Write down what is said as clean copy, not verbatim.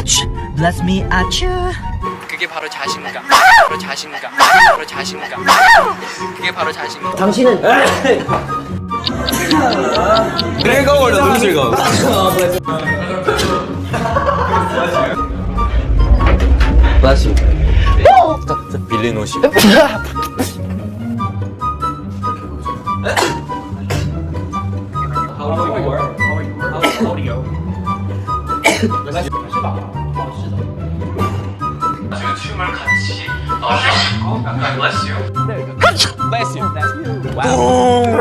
아츄 bless me 아츄. 그게 바로 자신감. 바로 자신감. 바로 자신감. 그게 바로 자신감. 당신은 내가 원래 너무 즐거워. Bless you. 빌린 옷이. 춤을 같이 하시고 약간 bless you. Bless you. Wow.